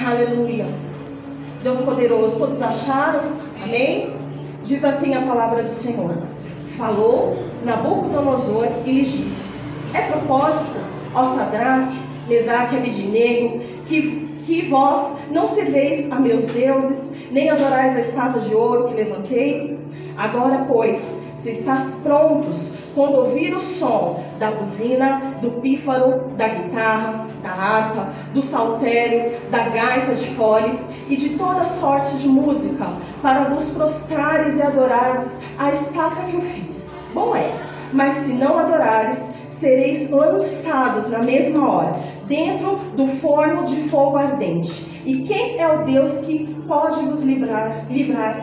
Aleluia. Deus poderoso, todos acharam? Amém? Diz assim a palavra do Senhor. Falou Nabucodonosor e lhes disse: é propósito, ó Sadraque, Mesaque e Abidnego, que vós não serveis a meus deuses, nem adorais a estátua de ouro que levantei? Agora, pois, se estás prontos, quando ouvir o som da buzina, do pífaro, da guitarra, da harpa, do saltério, da gaita de foles e de toda sorte de música, para vos prostrares e adorares a estátua que eu fiz. Bom é, mas se não adorares, sereis lançados na mesma hora, dentro do forno de fogo ardente. E quem é o Deus que pode vos livrar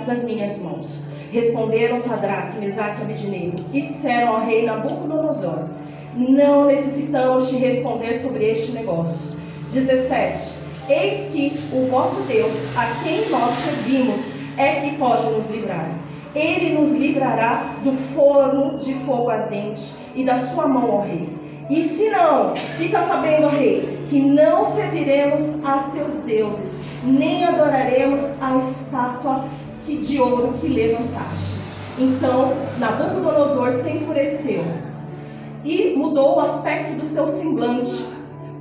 das minhas mãos? Responderam Sadraque, Mesaque e Abidnego e disseram ao rei Nabucodonosor: não necessitamos te responder sobre este negócio. 17. Eis que o vosso Deus, a quem nós servimos, é que pode nos livrar. Ele nos livrará do forno de fogo ardente e da sua mão, ó rei. E se não, fica sabendo, ó rei, que não serviremos a teus deuses, nem adoraremos a estátua de ouro que levantastes. Então Nabucodonosor se enfureceu e mudou o aspecto do seu semblante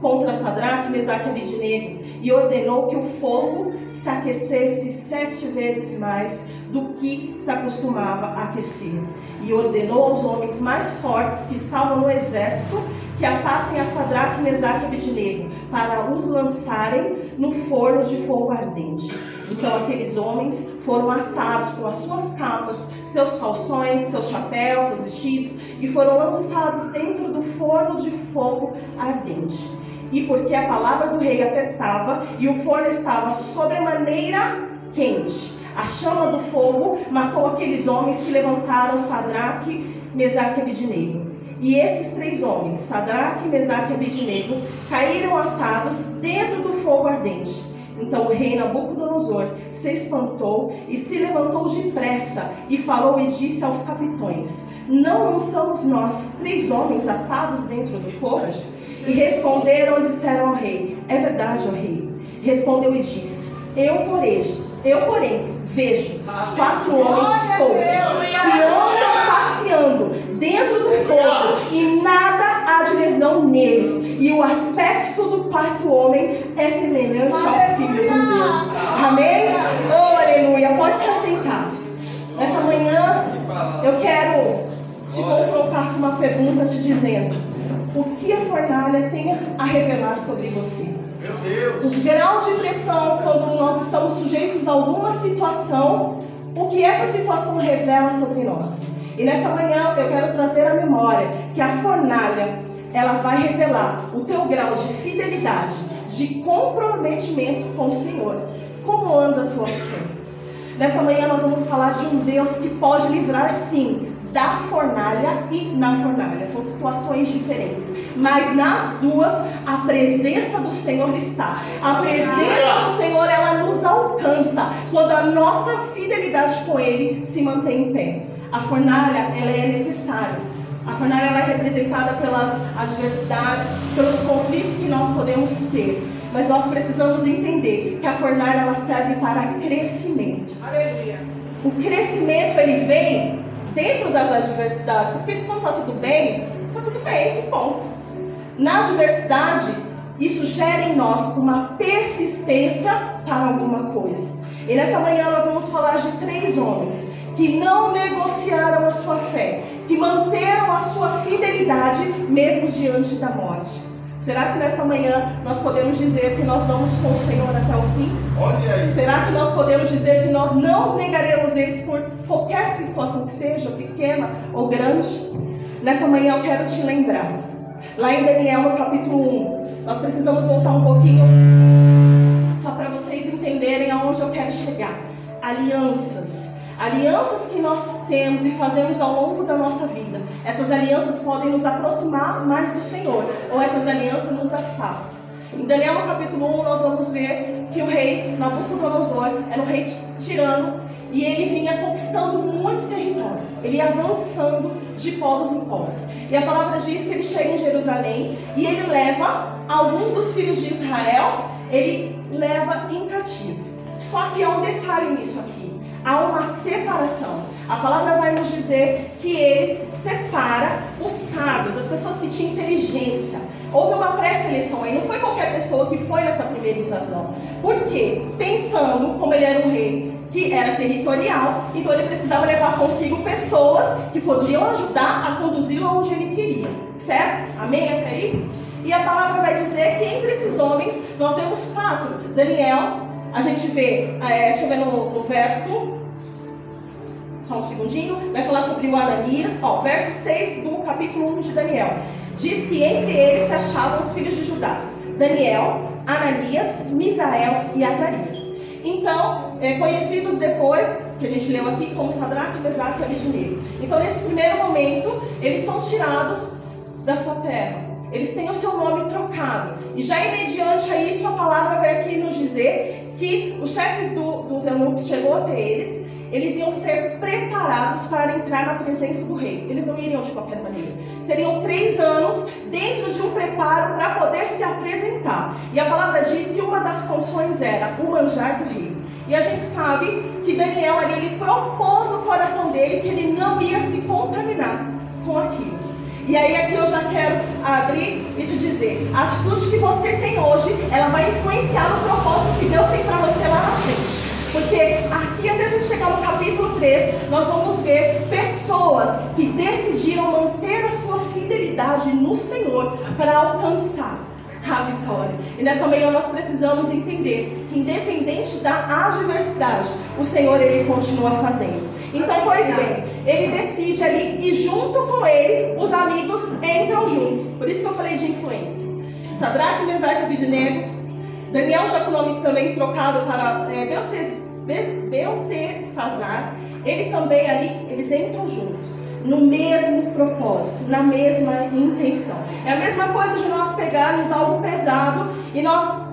contra Sadraque, Mesaque e Abidnego, e ordenou que o fogo se aquecesse 7 vezes mais do que se acostumava a aquecer. E ordenou aos homens mais fortes que estavam no exército que atassem a Sadraque, Mesaque e Abidnego, para os lançarem no forno de fogo ardente. Então aqueles homens foram atados com as suas capas, seus calções, seus chapéus, seus vestidos, e foram lançados dentro do forno de fogo ardente. E porque a palavra do rei apertava e o forno estava sobremaneira quente, a chama do fogo matou aqueles homens que levantaram Sadraque, Mesaque e Abidnego. E esses 3 homens, Sadraque, Mesaque e Abidnego, caíram atados dentro do fogo ardente. Então o rei Nabucodonosor se espantou e se levantou depressa e falou e disse aos capitões: não lançamos nós 3 homens atados dentro do fogo? E responderam e disseram ao rei: é verdade, ó rei. Respondeu e disse: eu porém vejo 4 homens soltos que andam passeando dentro do fogo e nada há de lesão neles, e o aspecto do 4º homem é semelhante ao Filho dos Deuses. Amém? Oh, aleluia. Pode se assentar. Nessa manhã eu quero te confrontar com uma pergunta te dizendo: o que a fornalha tem a revelar sobre você? Meu Deus. O grau de pressão, quando nós estamos sujeitos a alguma situação, o que essa situação revela sobre nós. E nessa manhã eu quero trazer à memória que a fornalha, ela vai revelar o teu grau de fidelidade, de comprometimento com o Senhor. Como anda a tua fé? Nessa manhã nós vamos falar de um Deus que pode livrar, sim, da fornalha e na fornalha. São situações diferentes, mas nas duas a presença do Senhor está. A presença do Senhor, ela nos alcança quando a nossa fidelidade com Ele se mantém em pé. A fornalha, ela é necessária. A fornalha, ela é representada pelas adversidades, pelos conflitos que nós podemos ter. Mas nós precisamos entender que a fornalha, ela serve para crescimento. Aleluia. O crescimento, ele vem dentro das adversidades, porque se não está tudo bem, ponto. Na adversidade, isso gera em nós uma persistência para alguma coisa. E nessa manhã nós vamos falar de 3 homens que não negociaram a sua fé, que manteram a sua fidelidade mesmo diante da morte. Será que nessa manhã nós podemos dizer que nós vamos com o Senhor até o fim? Olha aí. Será que nós podemos dizer que nós não negaremos eles por qualquer situação que seja, pequena ou grande? Nessa manhã eu quero te lembrar, lá em Daniel no capítulo 1, nós precisamos voltar um pouquinho, só para vocês entenderem aonde eu quero chegar. Alianças que nós temos e fazemos ao longo da nossa vida. Essas alianças podem nos aproximar mais do Senhor, ou essas alianças nos afastam. Em Daniel no capítulo 1 nós vamos ver que o rei Nabucodonosor era um rei tirano, e ele vinha conquistando muitos territórios. Ele ia avançando de povos em povos. E a palavra diz que ele chega em Jerusalém e ele leva alguns dos filhos de Israel ele leva em cativo. Só que há um detalhe nisso aqui. Há uma separação. A palavra vai nos dizer que eles separam os sábios, as pessoas que tinham inteligência. Houve uma pré-seleção aí, não foi qualquer pessoa que foi nessa primeira invasão. Por quê? Pensando, como ele era um rei que era territorial, então ele precisava levar consigo pessoas que podiam ajudar a conduzi-lo aonde ele queria. Certo? Amém? Até aí? E a palavra vai dizer que entre esses homens nós vemos 4. Daniel, a gente vê, deixa eu ver no verso, só um segundinho, vai falar sobre o Ananias, verso 6 do capítulo 1 de Daniel. Diz que entre eles se achavam os filhos de Judá, Daniel, Ananias, Misael e Azarias. Então, conhecidos depois, que a gente leu aqui, como Sadraque, Mesaque e Abednego. Então, nesse primeiro momento, eles são tirados da sua terra. Eles têm o seu nome trocado. E já imediante a isso, a palavra vai aqui nos dizer que os chefes dos eunucos chegou até eles iam ser preparados para entrar na presença do rei. Eles não iriam de qualquer maneira. Seriam 3 anos dentro de um preparo para poder se apresentar. E a palavra diz que uma das condições era o manjar do rei. E a gente sabe que Daniel ali, ele propôs no coração dele que ele não ia se contaminar com aquilo. E aí aqui eu já quero abrir e te dizer, a atitude que você tem hoje, ela vai influenciar no propósito que Deus tem para você lá na frente. Porque aqui até a gente chegar no capítulo 3, nós vamos ver pessoas que decidiram manter a sua fidelidade no Senhor para alcançar a vitória. E nessa manhã nós precisamos entender que independente da adversidade, o Senhor ele continua fazendo. Então, pois bem, ele decide ali e junto com ele, os amigos entram junto. Por isso que eu falei de influência. Sadraque, Mesaque e Abednego, Daniel já com o nome também trocado para Beltesazar, ele também ali, eles entram juntos, no mesmo propósito, na mesma intenção. É a mesma coisa de nós pegarmos algo pesado e nós,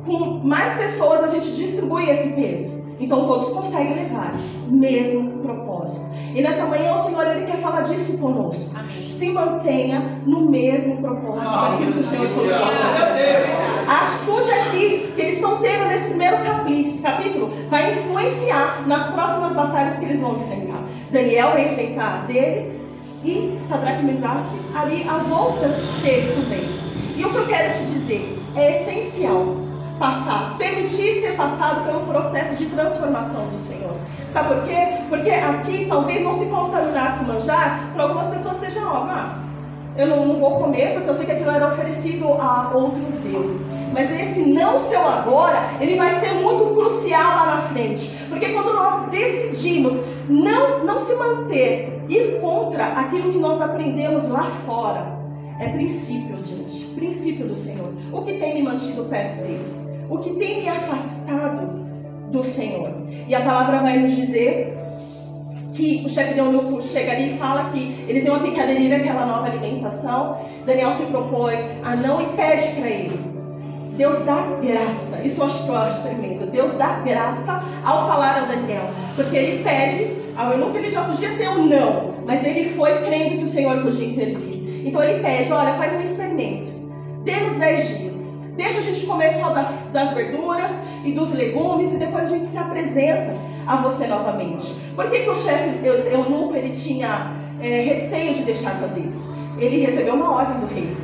com mais pessoas, a gente distribui esse peso. Então todos conseguem levar o mesmo propósito. E nessa manhã o Senhor ele quer falar disso conosco. Amém. Se mantenha no mesmo propósito daquilo que o Senhor colocou. A atitude aqui que eles estão tendo nesse primeiro capítulo vai influenciar nas próximas batalhas que eles vão enfrentar. Daniel vai enfrentar as dele e Sadraque e Mesaque ali as outras deles também. E o que eu quero te dizer é essencial permitir ser passado pelo processo de transformação do Senhor. Sabe por quê? Porque aqui talvez não se contaminar com manjar, para algumas pessoas seja óbvio, eu não vou comer porque eu sei que aquilo era oferecido a outros deuses. Mas esse não seu agora, ele vai ser muito crucial lá na frente. Porque quando nós decidimos não se manter, ir contra aquilo que nós aprendemos lá fora, é princípio, gente, princípio do Senhor. O que tem me mantido perto dele? O que tem me afastado do Senhor? E a palavra vai nos dizer que o chefe de eunuco chega ali e fala que eles iam ter que aderir àquela nova alimentação. Daniel se propõe a não e pede para ele. Deus dá graça, isso eu acho tremendo. Deus dá graça ao falar a Daniel, porque ele pede ao eunuco, ele já podia ter um não, mas ele foi crendo que o Senhor podia intervir. Então ele pede, olha, faz um experimento, dê-nos 10 dias. Deixa a gente comer só das verduras e dos legumes e depois a gente se apresenta a você novamente. Por que o chefe eunuco ele tinha receio de deixar fazer isso? Ele recebeu uma ordem do rei.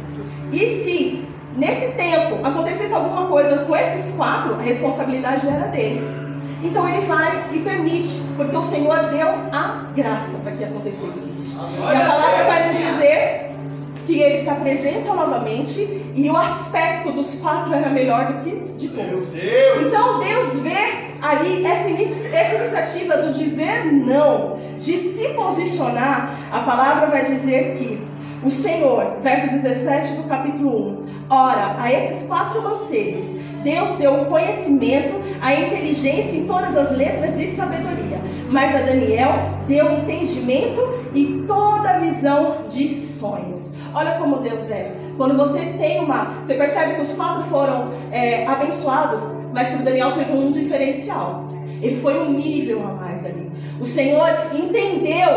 E se nesse tempo acontecesse alguma coisa com esses 4, a responsabilidade era dele. Então ele vai e permite, porque o Senhor deu a graça para que acontecesse isso. E a palavra vai nos dizer que eles se apresentam novamente e o aspecto dos 4 era melhor do que de todos. Então Deus vê ali essa iniciativa do dizer não, de se posicionar. A palavra vai dizer que o Senhor, verso 17 do capítulo 1, ora, a esses 4 mancebos, Deus deu o conhecimento, a inteligência em todas as letras e sabedoria. Mas a Daniel deu entendimento e toda a visão de sonhos. Olha como Deus é. Quando você tem você percebe que os 4 foram abençoados, mas que o Daniel teve um diferencial. Ele foi um nível a mais ali. O Senhor entendeu,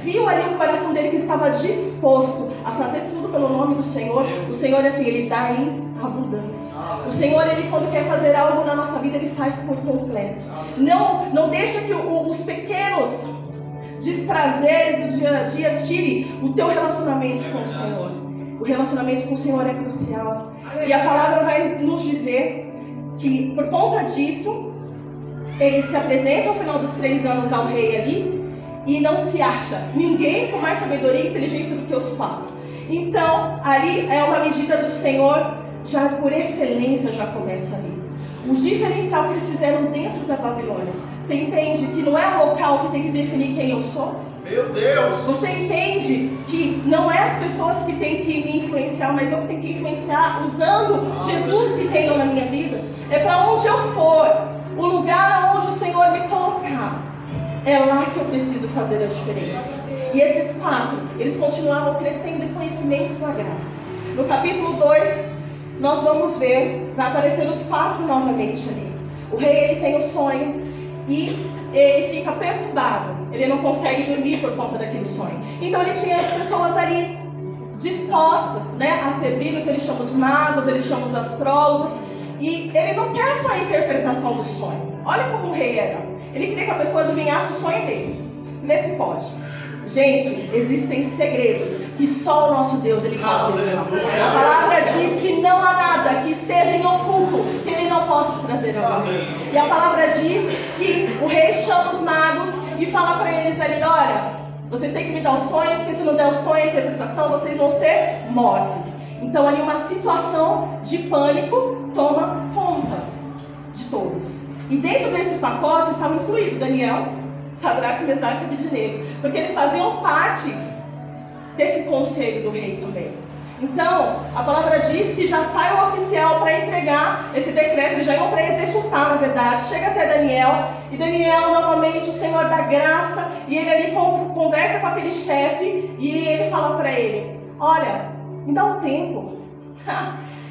viu ali o coração dele que estava disposto a fazer tudo pelo nome do Senhor. O Senhor, assim, ele dá em abundância. O Senhor, Ele quando quer fazer algo na nossa vida, Ele faz por completo. Não deixa que os pequenos desprazeres do dia a dia tire o teu relacionamento com o Senhor. O relacionamento com o Senhor é crucial. E a palavra vai nos dizer que por conta disso, ele se apresenta ao final dos 3 anos ao rei ali e não se acha ninguém com mais sabedoria e inteligência do que os 4. Então, ali é uma medida do Senhor, já por excelência já começa ali. O diferencial que eles fizeram dentro da Babilônia. Você entende que não é o local que tem que definir quem eu sou? Meu Deus! Você entende que não é as pessoas que têm que me influenciar, mas eu que tenho que influenciar usando Jesus que tenho na minha vida? É para onde eu for, o lugar onde o Senhor me colocar, é lá que eu preciso fazer a diferença. E esses 4, eles continuavam crescendo em conhecimento da graça. No capítulo 2, nós vamos ver, vai aparecer os 4 novamente ali. O rei, ele tem um sonho e ele fica perturbado. Ele não consegue dormir por conta daquele sonho. Então ele tinha pessoas ali dispostas, né, a servir, que eles chamam os magos, eles chamam os astrólogos. E ele não quer só a interpretação do sonho. Olha como o rei era. Ele queria que a pessoa adivinhasse o sonho dele. Vê se pode. Gente, existem segredos que só o nosso Deus ele pode revelar. A palavra diz que não há nada que esteja em oculto que ele não possa trazer à luz. E a palavra diz que o rei chama os magos e fala para eles ali: olha, vocês têm que me dar o sonho, porque se não der o sonho, a interpretação, vocês vão ser mortos. Então ali uma situação de pânico toma conta de todos. E dentro desse pacote estava incluído Daniel, Sadraque, Mesaque e Abednego, porque eles faziam parte desse conselho do rei também. Então, a palavra diz que já sai o oficial para entregar esse decreto, eles já iam para executar, na verdade. Chega até Daniel, e Daniel, novamente, o Senhor da graça, e ele ali conversa com aquele chefe, e ele fala para ele: olha, me dá um tempo.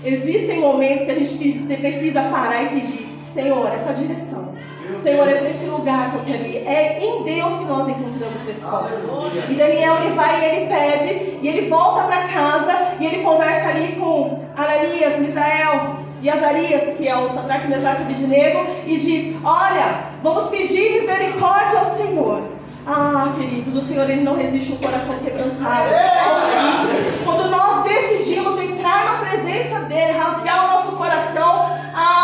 Existem momentos que a gente precisa parar e pedir: Senhor, essa direção. Senhor, é para esse lugar que eu quero ir. É em Deus que nós encontramos respostas. E Daniel, ele vai e ele pede, e ele volta para casa, e ele conversa ali com Ananias, Misael e Azarias, que é o Sadraque, Mesaque e Abednego, e diz: olha, vamos pedir misericórdia ao Senhor. Ah, queridos, o Senhor, ele não resiste um coração quebrantado. Quando nós decidimos entrar na presença dele, rasgar o nosso coração,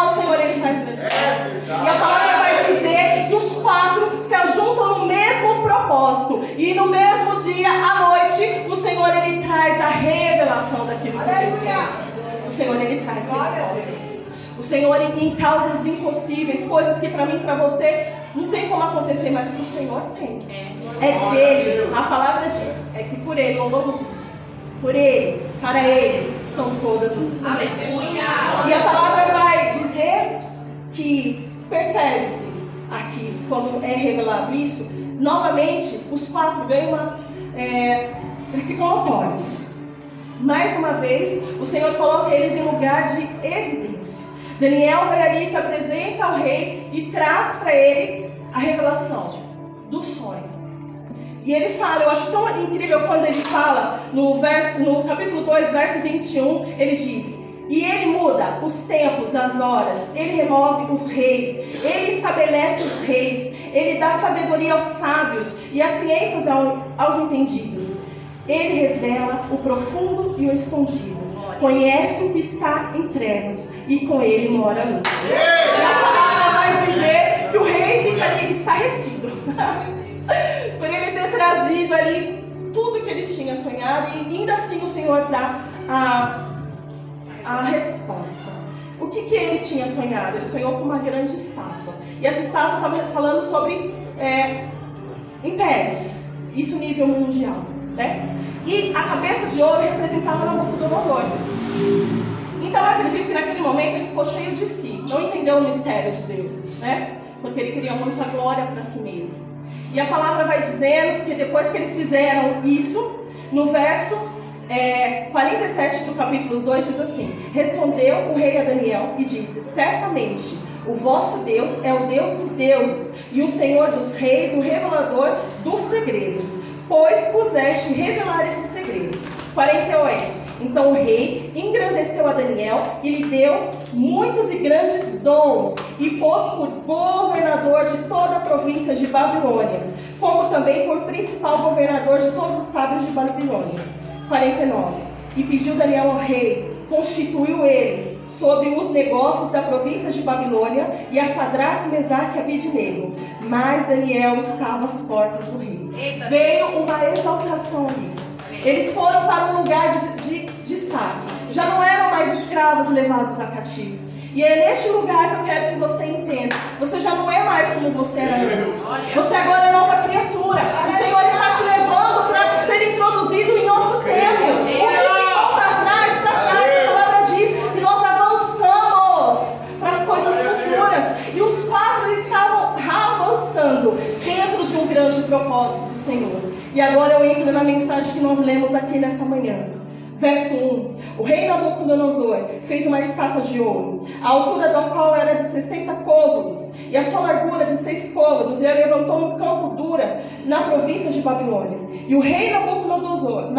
o Senhor, ele faz grandes coisas. E a palavra vai dizer que os 4 se ajuntam no mesmo propósito. E no mesmo dia, à noite, o Senhor, ele traz a revelação daquilo que aconteceu. O Senhor, ele traz respostas. O Senhor, em causas impossíveis, coisas que para mim e para você não tem como acontecer, mas para o Senhor tem. É dele. A palavra diz, é que por ele, louvamos isso. Por ele, para ele, são todas as coisas. E a palavra vai dizer que, percebe-se aqui, quando é revelado isso, novamente, os 4 ganham eles ficam notórios. Mais uma vez, o Senhor coloca eles em lugar de evidência. Daniel vai ali, se apresenta ao rei e traz para ele a revelação do sonho. E ele fala, eu acho tão incrível quando ele fala no capítulo 2, verso 21, ele diz: e ele muda os tempos, as horas, ele remove os reis, ele estabelece os reis, ele dá sabedoria aos sábios e as ciências aos entendidos. Ele revela o profundo e o escondido. Conhece o que está em trevas e com ele mora a luz. E a palavra vai dizer que o rei fica ali estarrecido por ele ter trazido ali tudo que ele tinha sonhado, e ainda assim o Senhor dá a resposta. O que ele tinha sonhado? Ele sonhou com uma grande estátua. E essa estátua estava falando sobre impérios. Isso nível mundial, né? E a cabeça de ouro representava Nabucodonosor. Então eu acredito que naquele momento ele ficou cheio de si. Não entendeu o mistério de Deus, né? Porque ele queria muito a glória para si mesmo. E a palavra vai dizendo que depois que eles fizeram isso, no verso 47 do capítulo 2 diz assim: respondeu o rei a Daniel e disse: certamente o vosso Deus é o Deus dos deuses e o Senhor dos reis, o revelador dos segredos, pois puseste revelar esse segredo. 48. Então o rei engrandeceu a Daniel e lhe deu muitos e grandes dons, e pôs por governador de toda a província de Babilônia, como também por principal governador de todos os sábios de Babilônia. 49. E pediu Daniel ao rei, constituiu ele sobre os negócios da província de Babilônia, e a Sadraque, Mesaque e Abidnego. Mas Daniel estava às portas do rei. Veio uma exaltação ali. Eles foram para um lugar de destaque. Já não eram mais escravos levados a cativo. E é neste lugar que eu quero que você entenda. Você já não é mais como você era antes. Você agora é nova criatura. O Senhor está te levando para ser introduzido em outro tempo. O que ficou para trás, a palavra diz que nós avançamos para as coisas futuras. E os fatos estavam avançando dentro de um grande propósito do Senhor. E agora eu entro na mensagem que nós lemos aqui nessa manhã. Verso 1. O rei Nabucodonosor fez uma estátua de ouro, a altura da qual era de 60 côvados, e a sua largura de 6 côvados, e a levantou no campo Dura, na província de Babilônia. E o rei Nabucodonosor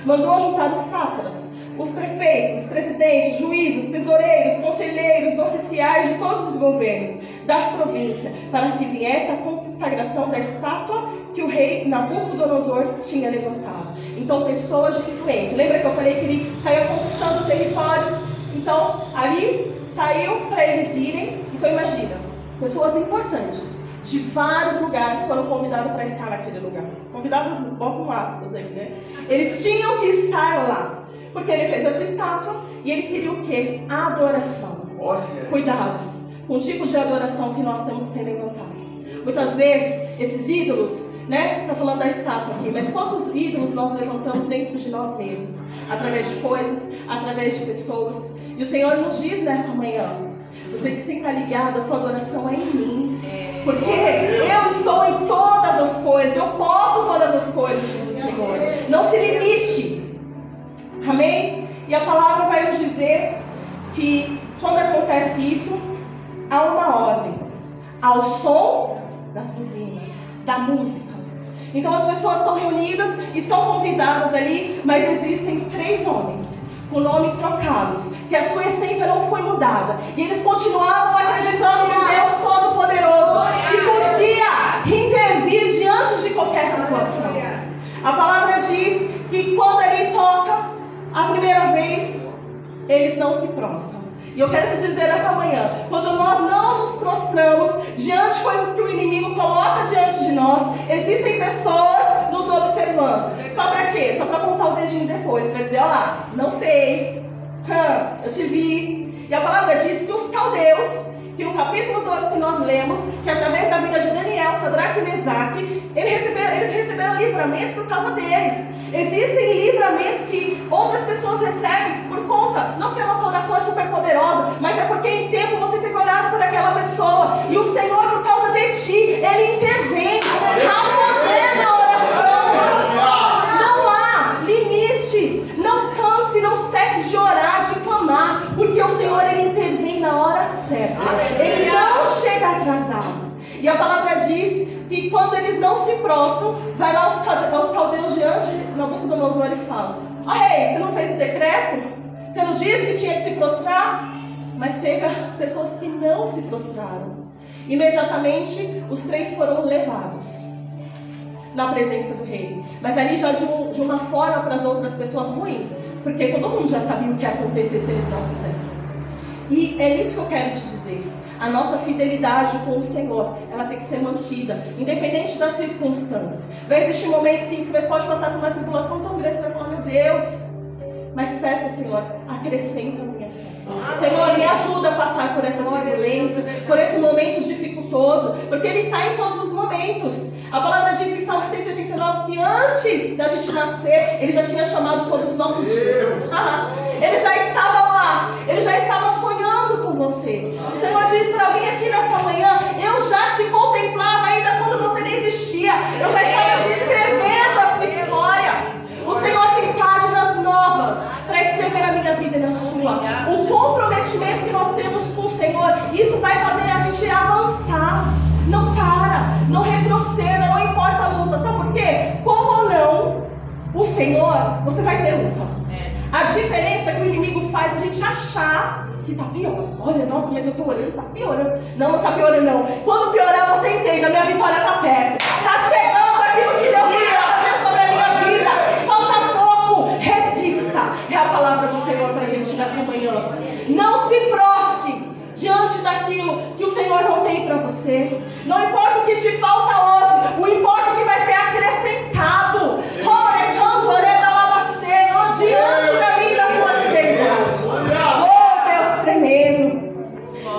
mandou juntar os sátrapas, os prefeitos, os presidentes, juízes, tesoureiros, conselheiros, oficiais de todos os governos da província, para que viesse a consagração da estátua que o rei Nabucodonosor tinha levantado. Então, pessoas de influência. Lembra que eu falei que ele saía conquistando territórios? Então, ali saiu para eles irem. Então, imagina, pessoas importantes de vários lugares foram convidados para estar naquele lugar. Convidados, botam aspas aí, né? Eles tinham que estar lá, porque ele fez essa estátua e ele queria o quê? Adoração. Cuidado com o tipo de adoração que nós temos que levantar. Muitas vezes, esses ídolos, né? Está falando da estátua aqui, mas quantos ídolos nós levantamos dentro de nós mesmos? Através de coisas, através de pessoas. E o Senhor nos diz nessa manhã: você que tem que estar ligado, a tua adoração é em mim. Porque eu estou em todas as coisas, eu posso todas as coisas, diz o Senhor. Não se limite. Amém? E a palavra vai nos dizer que quando acontece isso, há uma ordem. Ao som das buzinas, da música. Então as pessoas estão reunidas e são convidadas ali, mas existem 3 homens com nome trocados, que a sua essência não foi mudada, e eles continuavam acreditando no Deus Todo-Poderoso, que podia intervir diante de qualquer situação. A palavra diz que quando ele toca a primeira vez, eles não se prostram. E eu quero te dizer essa manhã, quando nós não nos prostramos diante de coisas que o inimigo coloca diante de nós, existem pessoas nos observando. Só para quê? Só para apontar o dedinho depois, para dizer: olha lá, não fez, eu te vi. E a palavra diz que os caldeus, que no capítulo 12 que nós lemos, que através da vida de Daniel, Sadraque e Mesaque, eles receberam livramentos por causa deles. Existem livramentos que outras pessoas recebem por conta, não porque a nossa oração é super poderosa, mas é porque em tempo você teve orado por aquela pessoa, e o Senhor, por causa de ti, Ele intervém. Há poder na oração. Não há limites. Não canse, não cesse de orar, de clamar, porque o Senhor, Ele intervém na hora certa. Ele não chega atrasado. E a palavra diz que quando eles não se prostram, vai lá os caldeus diante de Nabucodonosor e fala: ó rei, você não fez o decreto? Você não disse que tinha que se prostrar? Mas teve pessoas que não se prostraram. Imediatamente os 3 foram levados na presença do rei. Mas ali já de uma forma para as outras pessoas ruim, porque todo mundo já sabia o que ia acontecer se eles não fizessem. E é isso que eu quero te dizer. A nossa fidelidade com o Senhor, ela tem que ser mantida, independente da circunstância. Vai existir momentos sim que você pode passar por uma tribulação tão grande, você vai falar: meu Deus, mas peça, Senhor, acrescenta a minha fé. Senhor, me ajuda a passar por essa turbulência, por esse momento dificultoso, porque Ele está em todos os momentos. A palavra diz em Salmo 189 que antes da gente nascer, Ele já tinha chamado todos os nossos dias. Ele já estava lá, Ele já estava sonhando com você. O Senhor diz para alguém aqui nessa manhã: eu já te contemplava ainda quando você nem existia. Eu já estava te escrevendo a tua história. O Senhor tem páginas novas para escrever a minha vida e a sua. O comprometimento que nós temos com o Senhor, isso vai fazer a gente avançar. Não para, não retroceda, não importa a luta. Sabe por quê? Como ou não, o Senhor, você vai ter luta. A diferença que o inimigo faz a gente achar que está pior. Olha, nossa, mas eu estou orando, está piorando. Não, não está piorando não. Quando piorar, você entende, a minha vitória está perto. Está chegando aquilo que Deus queria fazer sobre a minha vida. Falta pouco. Resista. É a palavra do Senhor para a gente nessa manhã. Não se prostre diante daquilo que o Senhor não tem para você. Não importa o que te falta hoje, o importa o que vai ser acrescentado. Diante da minha e da tua fidelidade. Oh, Deus tremendo.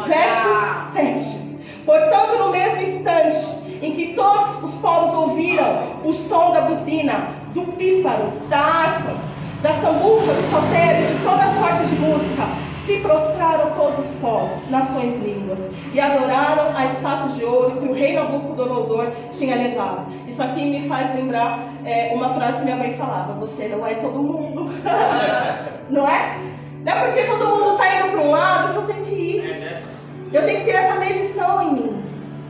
Verso 7. Portanto, no mesmo instante em que todos os povos ouviram o som da buzina, do pífaro, da harpa, da sambuca, do saltério, de toda sorte de música, se prostraram todos os povos, nações, línguas, e adoraram a estátua de ouro que o rei Nabucodonosor tinha levado. Isso aqui me faz lembrar uma frase que minha mãe falava: você não é todo mundo. Não é? Não é porque todo mundo está indo para um lado que eu tenho que ir. Eu tenho que ter essa medição em mim.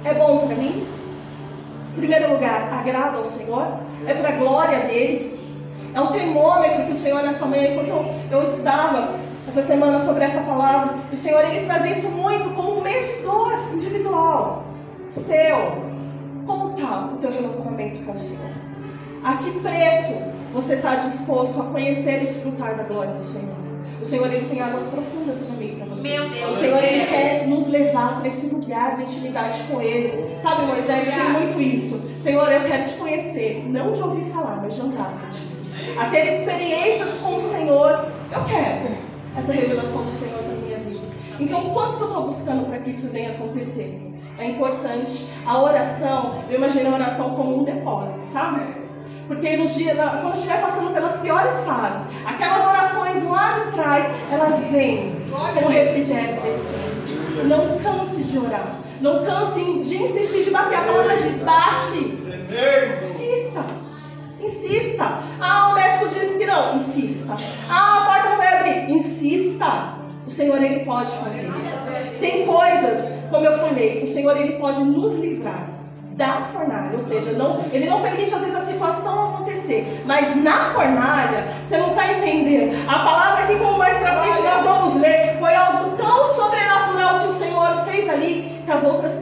É bom para mim? Em primeiro lugar, agrada ao Senhor? É para a glória dele? É um termômetro que o Senhor, nessa manhã, enquanto eu estudava essa semana sobre essa palavra, o Senhor, ele traz isso muito como um medidor individual seu. Como está o teu relacionamento com o Senhor? A que preço você está disposto a conhecer e desfrutar da glória do Senhor? O Senhor, ele tem águas profundas também para você. Meu Deus, o Senhor, ele quer nos levar para esse lugar de intimidade com Ele. Sabe, Moisés, eu tenho muito isso. Senhor, eu quero te conhecer, não de ouvir falar, mas de andar contigo. A ter experiências com o Senhor. Eu quero essa revelação do Senhor na minha vida. Então, o quanto que eu estou buscando para que isso venha acontecer? É importante. A oração, eu imagino a oração como um depósito, sabe? Porque nos dias, quando estiver passando pelas piores fases, aquelas orações lá de trás, elas vêm com o refrigério desse tempo. Não canse de orar. Não canse de insistir, de bater. A palavra diz: bate. Insista. Insista. Ah, o médico disse que não. Insista. Ah, a porta não vai abrir. Insista. O Senhor, ele pode fazer. Tem coisas, como eu falei, o Senhor, ele pode nos livrar da fornalha, ou seja, ele não permite às vezes a situação acontecer, mas na fornalha, você não está entendendo. A palavra que, como mais para frente nós vamos ler, foi algo tão sobrenatural que o Senhor fez ali, que as outras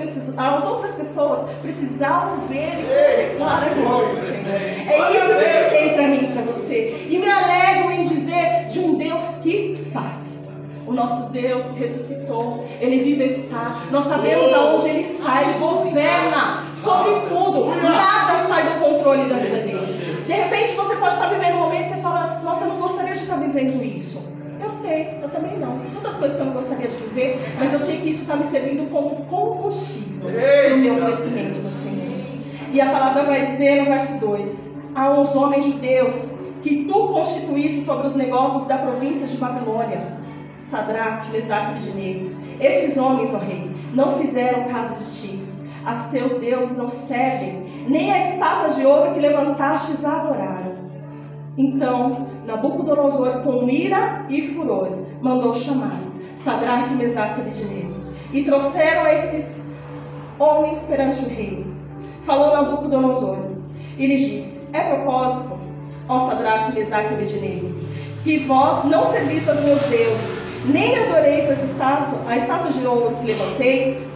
pessoas precisavam ver e contemplar a glória do Senhor. É isso que Ele tem para mim e para você. E me alegro em dizer de um Deus que faz. O nosso Deus ressuscitou, Ele vive está. Nós sabemos aonde Ele está, Ele governa sobre tudo. Nada sai do controle da vida dele. De repente você pode estar vivendo um momento e você fala: nossa, eu não gostaria de estar vivendo isso. Eu sei, eu também não. Tantas coisas que eu não gostaria de viver, mas eu sei que isso está me servindo como combustível para o meu crescimento no Senhor. E a palavra vai dizer no verso 2: há uns homens judeus que tu constituísse sobre os negócios da província de Babilônia, Sadraque, Mesaque e Abednego. Estes homens, ó rei, não fizeram caso de ti. As teus deuses não servem, nem a estátua de ouro que levantastes a adoraram. Então Nabucodonosor, com ira e furor, mandou chamar Sadraque, Mesaque e Abednego, e trouxeram esses homens perante o rei. Falou Nabucodonosor e lhes disse: é propósito, ó Sadraque, Mesaque e Abednego, que vós não servis aos meus deuses, nem adoreis a estátua de ouro que levantei.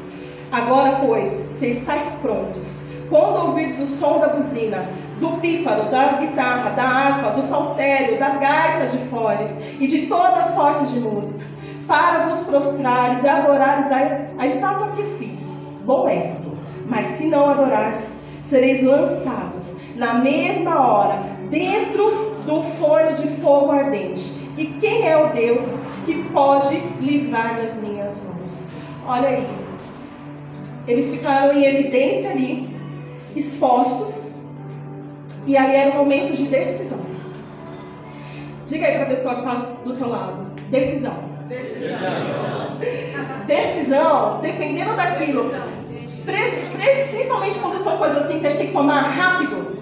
Agora, pois, se estáis prontos, quando ouvirdes o som da buzina, do pífaro, da guitarra, da harpa, do saltério, da gaita de foles e de toda sorte de música, para vos prostrares e adorares a estátua que fiz, bom é. Mas se não adorares, sereis lançados na mesma hora dentro do forno de fogo ardente. E quem é o Deus que pode livrar das minhas mãos? Olha aí, eles ficaram em evidência ali, expostos, e ali era um momento de decisão. Diga aí para a pessoa que está do teu lado: decisão. Decisão, dependendo daquilo, principalmente quando são coisas assim que a gente tem que tomar rápido,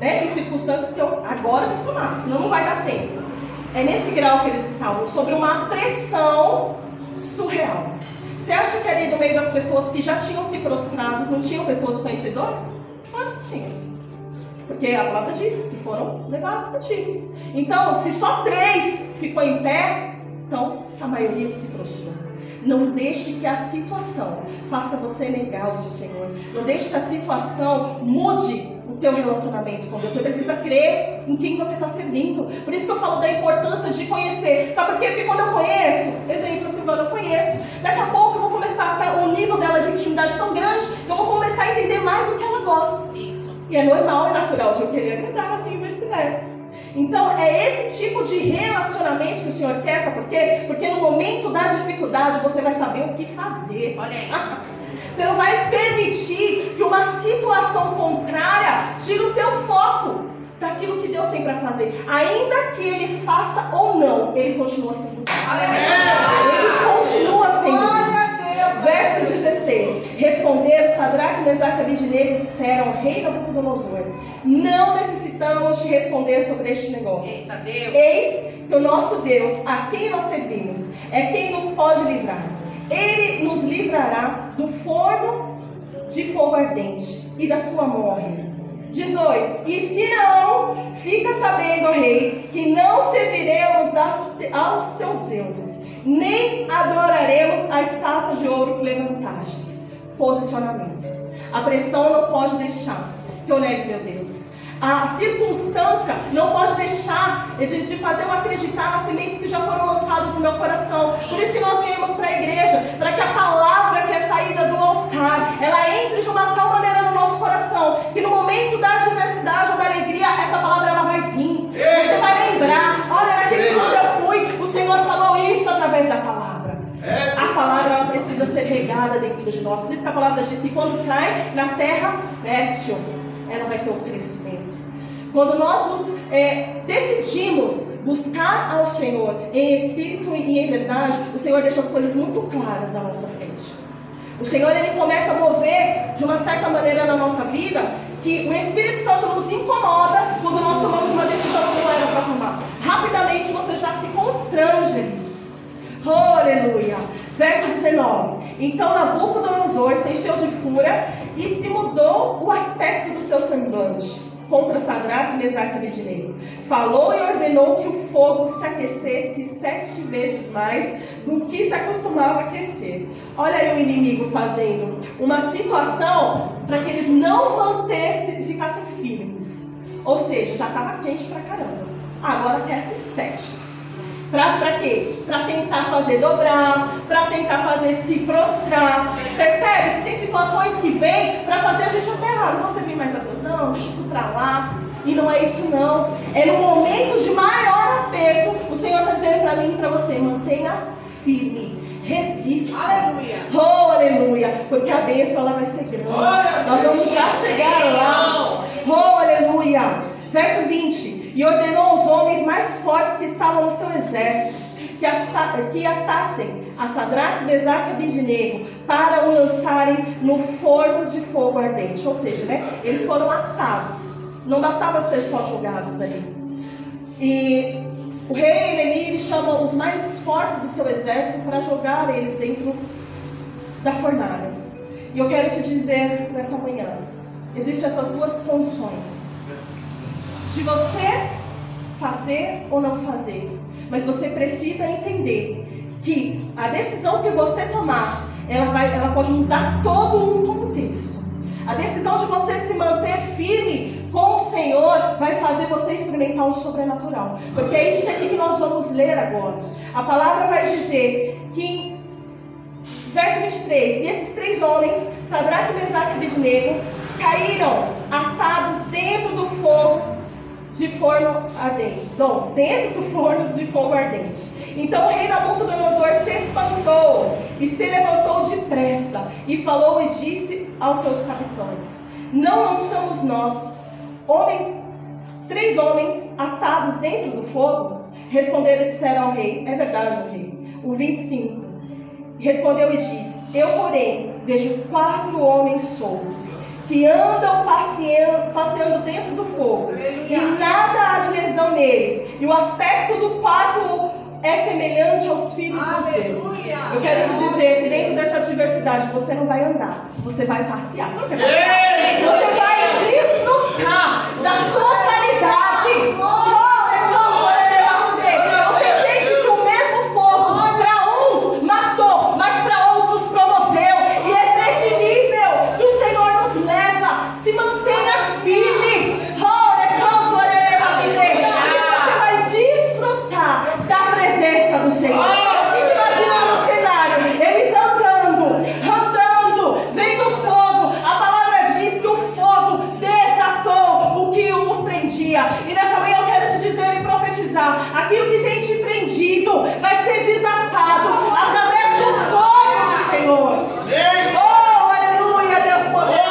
né? Tem circunstâncias que eu agora tenho que tomar, senão não vai dar tempo. É nesse grau que eles estavam, sobre uma pressão surreal. Você acha que ali no meio das pessoas que já tinham se prostrado, não tinham pessoas conhecedoras? Claro que tinha. Porque a palavra diz que foram levados cativos. Então, se só 3 ficou em pé, então a maioria se prostrou. Não deixe que a situação faça você negar o seu Senhor. Não deixe que a situação mude o teu relacionamento com Deus. Você precisa crer em quem você está servindo. Por isso que eu falo da importância de conhecer. Sabe por quê? Porque quando eu conheço, exemplo, Silvana, eu conheço, daqui a pouco eu vou começar a ter um nível dela de intimidade tão grande que eu vou começar a entender mais do que ela gosta. Isso. E é normal e natural de eu querer agradar, assim, vice-versa. Então, é esse tipo de relacionamento que o Senhor quer, sabe por quê? Porque no momento da dificuldade, você vai saber o que fazer. Olha aí. Você não vai permitir que uma situação contrária tire o teu foco daquilo que Deus tem para fazer. Ainda que Ele faça ou não, Ele continua sendo Deus. Ele continua sendo Deus. Verso 16. Responderam Sadraque, Mesaque e Abednego e disseram ao rei Nabucodonosor: não necessitamos te responder sobre este negócio. Eita, Deus. Eis que o nosso Deus, a quem nós servimos, é quem nos pode livrar. Ele nos livrará do forno de fogo ardente e da tua morte. 18. E se não, fica sabendo, ó rei, que não serviremos aos teus deuses, nem adoraremos a estátua de ouro que levantastes. Posicionamento. A pressão não pode deixar que eu negue meu Deus. A circunstância não pode deixar de fazer eu acreditar nas sementes que já foram lançadas no meu coração. Por isso que nós viemos para a igreja, para que a palavra que é saída do altar, ela entre de uma tal maneira no nosso coração, que no momento da adversidade ou da alegria, essa palavra ela vai vir. Você vai lembrar, olha, naquele quando eu fui, o Senhor falou isso através da palavra. A palavra ela precisa ser regada dentro de nós. Por isso que a palavra diz que quando cai na terra fértil, ela vai ter um crescimento. Quando nós decidimos buscar ao Senhor em espírito e em verdade, o Senhor deixa as coisas muito claras à nossa frente. O Senhor ele começa a mover de uma certa maneira na nossa vida, que o Espírito Santo nos incomoda quando nós tomamos uma decisão que não era para tomar. Rapidamente você já se constrange. Oh, aleluia. Verso 19. Então Nabucodonosor se encheu de fúria e se mudou o aspecto do seu semblante contra Sadraque, Mesaque e Abednego. Falou e ordenou que o fogo se aquecesse 7 vezes mais do que se acostumava a aquecer. Olha aí o inimigo fazendo uma situação para que eles não ficassem firmes. Ou seja, já estava quente pra caramba. Agora aquece 7. Para quê? Para tentar fazer dobrar, para tentar fazer se prostrar. Percebe que tem situações que vêm para fazer a gente até errar. Não vou servir mais a Deus, não, deixa isso para lá. E não é isso não. É no momento de maior aperto, o Senhor está dizendo para mim e para você: mantenha firme, resista. Aleluia. Oh, aleluia. Porque a bênção ela vai ser grande. Nós vamos já chegar lá. Oh, aleluia. Verso 20. E ordenou aos homens mais fortes que estavam no seu exército que atassem a Sadraque, Mesaque e Abednego para o lançarem no forno de fogo ardente. Ou seja, eles foram atados. Não bastava ser só jogados ali. E o rei Menir chama os mais fortes do seu exército para jogar eles dentro da fornalha. E eu quero te dizer nessa manhã, existem essas duas condições. De você fazer ou não fazer. Mas você precisa entender que a decisão que você tomar, ela pode mudar todo um contexto. A decisão de você se manter firme com o Senhor vai fazer você experimentar o sobrenatural. Porque é isso aqui que nós vamos ler agora. A palavra vai dizer que, verso 23, e esses 3 homens, Sadraque, Mesaque e Abednego, caíram atados dentro do fogo de forno ardente. Então, dentro do forno de fogo ardente. Então o rei Nabucodonosor se espantou e se levantou depressa e falou e disse aos seus capitães: não lançamos nós, 3 homens atados dentro do fogo? Responderam e disseram ao rei: é verdade, ó rei. O 25 respondeu e disse: eu, porém, vejo 4 homens soltos que andam passeando dentro do fogo, e nada há de lesão neles, e o aspecto do quarto é semelhante aos filhos dos deuses. Eu quero te dizer que dentro dessa diversidade você não vai andar, você vai passear. Você vai desfrutar. desfrutar da totalidade. Você entende que o mesmo fogo para uns matou, mas para outros promoveu. E é nesse nível que o Senhor nos leva. Se mantenha firme. E você vai desfrutar da presença do Senhor. Fique imaginando o cenário. Eles andando, vendo fogo. A palavra diz que o fogo desatou o que os prendia. E nessa manhã eu quero te dizer e profetizar: aquilo que tem te prendido vai ser desatado através do fogo do Senhor. Oh, aleluia, Deus poderoso.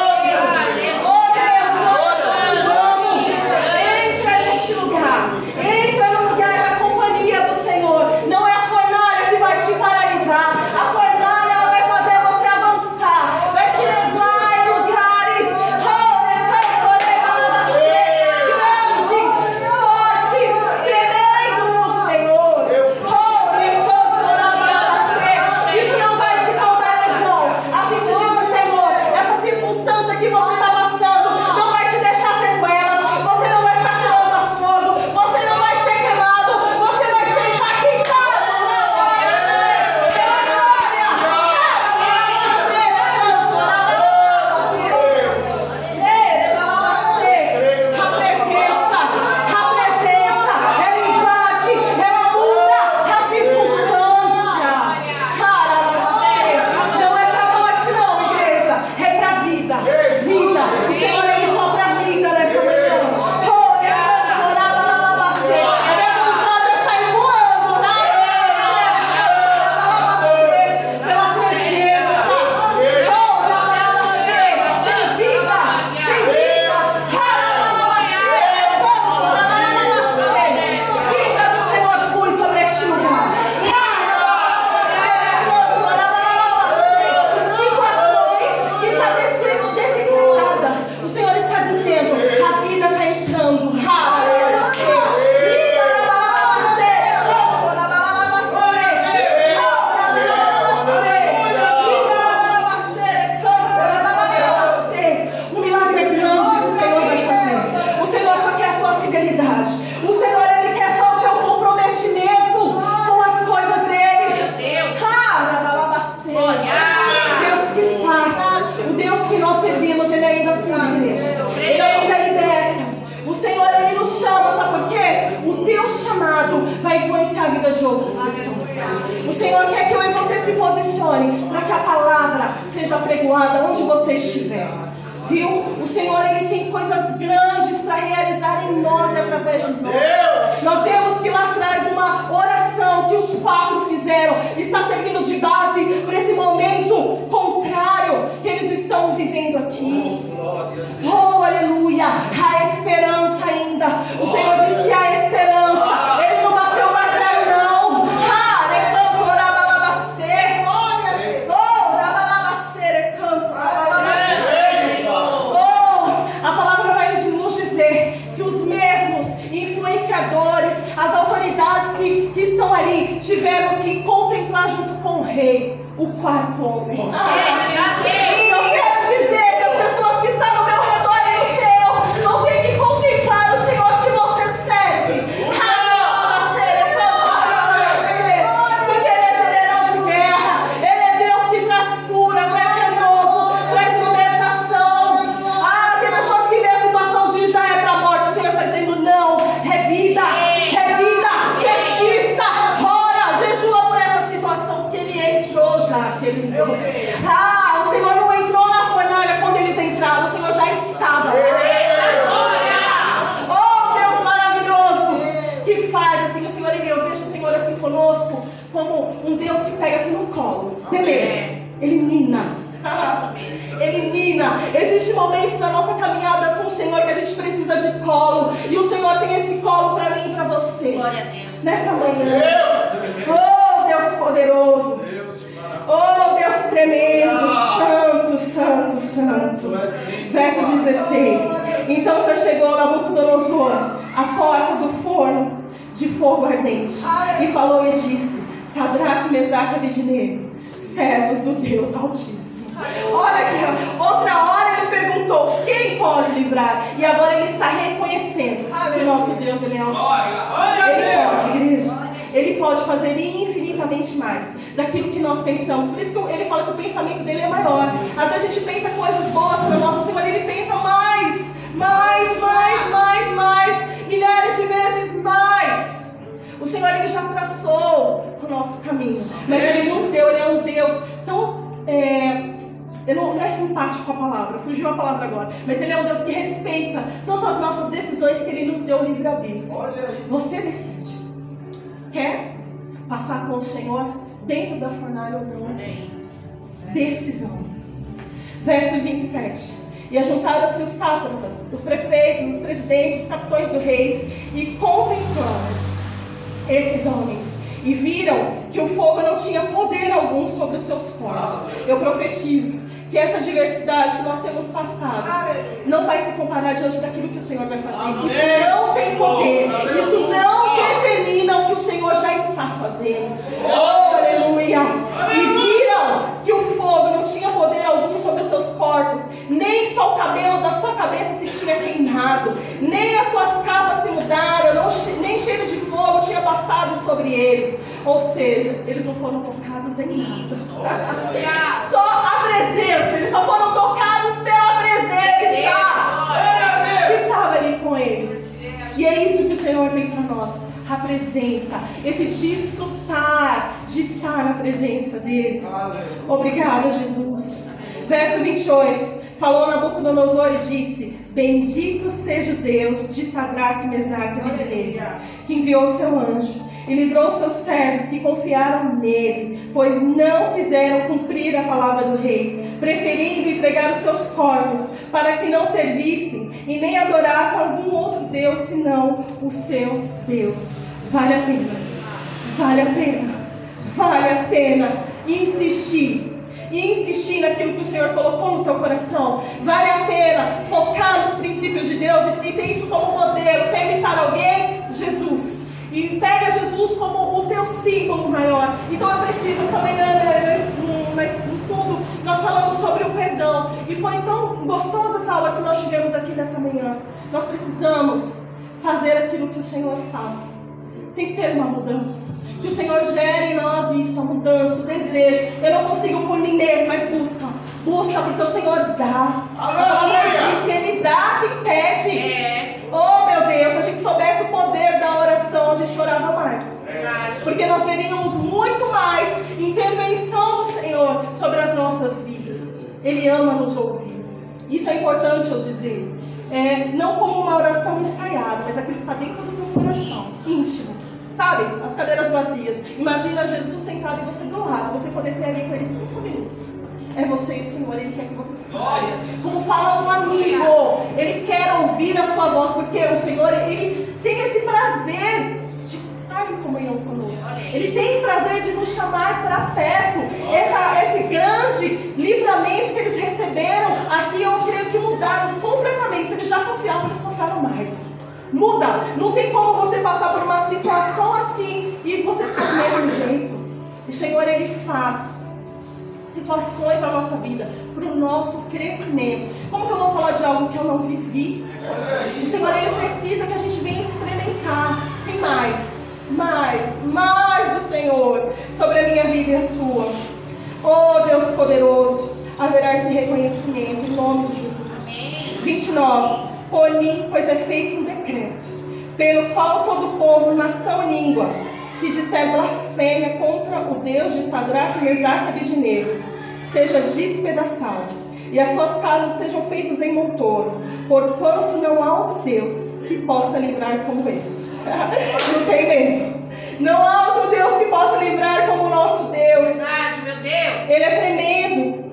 Oh, Deus, nós te louvamos. Entra neste lugar. Entra no lugar da companhia do Senhor. Não é a fornalha que vai te paralisar. A fornalha, ela vai fazer você avançar. Vai te levar em lugares grandes, fortes, tremendos no Senhor. Isso não vai te causar lesão. Assim te diz o Senhor. Essa circunstância que você está passando não vai te deixar sequelas. Você não vai ficar cheirando a fogo. Você não vai ser queimado. Você vai ser impactado pela glória. A presença, ela invade, ela muda a circunstância. Não é para morte não, igreja, é para vida. Vida. O Senhor é só para vida nessa manhã. A minha vontade é sair voando pela presença. Tem vida, tem vida. Vida do Senhor flui sobre este lugar. Situações que está detectada. O Senhor está dizendo: a vida está entrando. O milagre é grande que o Senhor vai fazer. O Senhor só quer a tua fidelidade. O Senhor, Ele quer só o teu comprometimento com as coisas dEle. Deus que faz, o Deus que nós servimos, Ele ainda cura, igreja. Ele ainda liberta. O Senhor, Ele nos chama, sabe por quê? O teu chamado vai influenciar a vida de outras pessoas. O Senhor quer que eu e você se posicione para que a palavra seja pregoada onde você estiver. Viu? O Senhor, Ele tem coisas grandes para realizar em nós e através de nós. Nós vemos que lá atrás uma oração que os 4 fizeram está servindo de base para esse momento contrário que eles estão vivendo aqui. Oh, aleluia! Há esperança ainda. O Senhor diz que há esperança. Ele não bateu o martelo, não. A palavra vai nos dizer que os mesmos influenciadores, as autoridades que estão ali, tiveram que contemplar junto com o rei o 4º homem. Eu quero dizer que as pessoas que estão no meu redor e no teu vão ter que contemplar o Senhor que você serve. Porque Ele é general de guerra. Ele é Deus que traz cura, traz renovo, traz libertação. Tem pessoas que vê a situação de já é para a morte. O Senhor está dizendo: não, é vida, persista, ora, jejua por essa situação que Ele entrou já, que Ele entrou. O Senhor não entrou na fornalha quando eles entraram, o Senhor já estava. Oh, Deus maravilhoso, que faz assim, o Senhor, eu vejo o Senhor assim conosco, como um Deus que pega assim no colo, bebê, Ele nina. Ele nina. Existem momentos na nossa caminhada com o Senhor que a gente precisa de colo, e o Senhor tem esse colo para mim e para você. Glória a Deus. Nessa manhã. Oh, Deus poderoso. Oh, Deus tremendo. Santo, santo, santo. Verso 16. Então você chegou, Nabucodonosor, à porta do forno de fogo ardente, e falou e disse: Sadraque, Mesaque e Abednego, servos do Deus Altíssimo. Olha aqui, outra hora ele perguntou: quem pode livrar. E agora ele está reconhecendo que o nosso Deus, ele é altíssimo. Ele pode, igreja. Ele pode fazer infinitamente mais daquilo que nós pensamos. Por isso que ele fala que o pensamento dele é maior. Às vezes a gente pensa coisas boas para o nosso Senhor, ele pensa mais, milhares de vezes mais. O Senhor, ele já traçou o nosso caminho, mas ele nos deu, ele é um Deus tão... não é simpático a palavra, fugiu a palavra agora, mas ele é um Deus que respeita tanto as nossas decisões que ele nos deu o livre-arbítrio. Você decide. Quer passar com o Senhor dentro da fornalha ou não? Decisão. Verso 27. E ajuntaram-se os sátrapas, os prefeitos, os presidentes, os capitães dos reis, e contemplaram esses homens, e viram que o fogo não tinha poder algum sobre os seus corpos. Eu profetizo que essa diversidade que nós temos passado não vai se comparar diante daquilo que o Senhor vai fazer. Isso não tem poder. Isso não determina o que o Senhor já está fazendo. Oh, aleluia! E viram que o fogo não tinha poder algum sobre os seus corpos, nem só o cabelo da sua cabeça se tinha queimado, nem as suas capas se mudaram, nem cheiro de fogo tinha passado sobre eles. Ou seja, eles não foram tocados em nada. Só a presença, eles só foram tocados pela presença que estava ali com eles. E é isso que o Senhor tem para nós, a presença, esse desfrutar de estar na presença dele. Obrigada, Jesus. Verso 28. Falou Nabucodonosor e disse: bendito seja o Deus de Sadraque, Mesaque e Abednego, que enviou seu anjo e livrou seus servos que confiaram nele, pois não quiseram cumprir a palavra do rei, preferindo entregar os seus corpos para que não servissem e nem adorassem algum outro Deus senão o seu Deus. Vale a pena, vale a pena, vale a pena insistir. E insistir naquilo que o Senhor colocou no teu coração. Vale a pena focar nos princípios de Deus e ter isso como modelo. Quer imitar alguém? Jesus. E pega Jesus como o teu símbolo maior. Então eu preciso, essa manhã, no estudo, nós falamos sobre o perdão. E foi tão gostosa essa aula que nós tivemos aqui nessa manhã. Nós precisamos fazer aquilo que o Senhor faz. Tem que ter uma mudança. Que o Senhor gere em nós isso, a mudança, o desejo. Eu não consigo por mim mesmo, mas busca. Busca porque o Senhor dá. A palavra diz que Ele dá quem pede. Oh meu Deus, se a gente soubesse o poder da oração, a gente chorava mais. Porque nós veríamos muito mais intervenção do Senhor sobre as nossas vidas. Ele ama nos ouvir. Isso é importante eu dizer. Não como uma oração ensaiada, mas aquilo que está dentro do teu coração, íntimo. Sabe, as cadeiras vazias. Imagina Jesus sentado e você do lado. Você poder ter ali com ele 5 minutos. É você e o Senhor, Ele quer que você fale. Como fala um amigo, Ele quer ouvir a sua voz. Porque o Senhor, Ele tem esse prazer de estar em comunhão conosco. Ele tem prazer de nos chamar para perto. Esse grande livramento que eles receberam aqui, eu creio que mudaram completamente. Se eles já confiavam, eles confiaram mais. Muda, não tem como você passar por uma situação assim e você ficar do mesmo jeito. O Senhor, Ele faz situações na nossa vida para o nosso crescimento. Como que eu vou falar de algo que eu não vivi? O Senhor, Ele precisa que a gente venha experimentar. Tem mais do Senhor sobre a minha vida e a sua. Oh Deus poderoso, haverá esse reconhecimento em nome de Jesus. 29. Por mim, pois é feito um decreto, pelo qual todo povo, nação e língua, que disser blasfêmia contra o Deus de Sadraque, Mesaque e Abednego, seja despedaçado, e as suas casas sejam feitas em montoro, porquanto não há outro Deus que possa livrar como esse. Não tem mesmo. Não há outro Deus que possa livrar como o nosso Deus. Verdade, meu Deus. Ele é tremendo,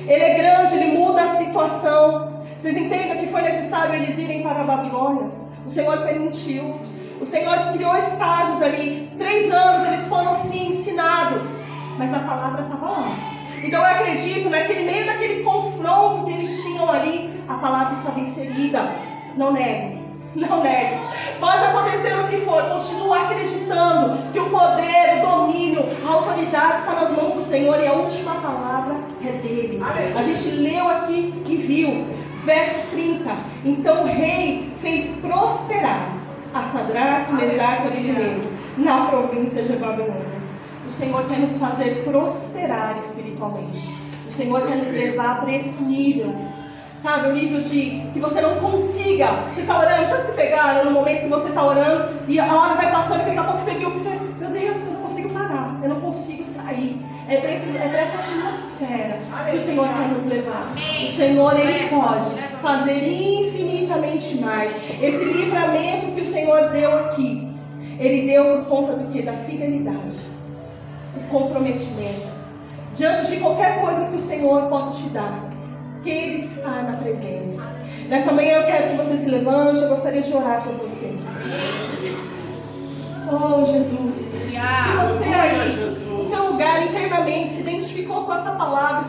Ele é grande, Ele muda a situação. Vocês entendem que foi necessário eles irem para a Babilônia? O Senhor permitiu. O Senhor criou estágios ali. 3 anos eles foram sim ensinados. Mas a palavra estava lá. Então eu acredito, naquele meio daquele confronto que eles tinham ali, a palavra estava inserida. Não nego. Não nego. Pode acontecer o que for. Continua acreditando que o poder, o domínio, a autoridade está nas mãos do Senhor. E a última palavra é dele. A gente leu aqui e viu, verso 30. Então o rei fez prosperar a Sadraque, Mesaque e Abednego na província de Babilônia. O Senhor quer nos fazer prosperar espiritualmente. O Senhor quer nos levar para esse nível. Sabe, o nível de que você não consiga. Você está orando, já se pegaram no momento que você está orando e a hora vai passando e daqui a pouco você viu que você, meu Deus, eu não consigo parar, eu não consigo sair. É para essa atmosfera que o Senhor quer nos levar. O Senhor, Ele pode fazer infinitamente mais. Esse livramento que o Senhor deu aqui, Ele deu por conta do quê? Da fidelidade, o comprometimento. Diante de qualquer coisa que o Senhor possa te dar, que Ele está na presença. Nessa manhã eu quero que você se levante. Eu gostaria de orar por você. Oh Jesus, se você aí, em teu lugar internamente, se identificou com essa palavra,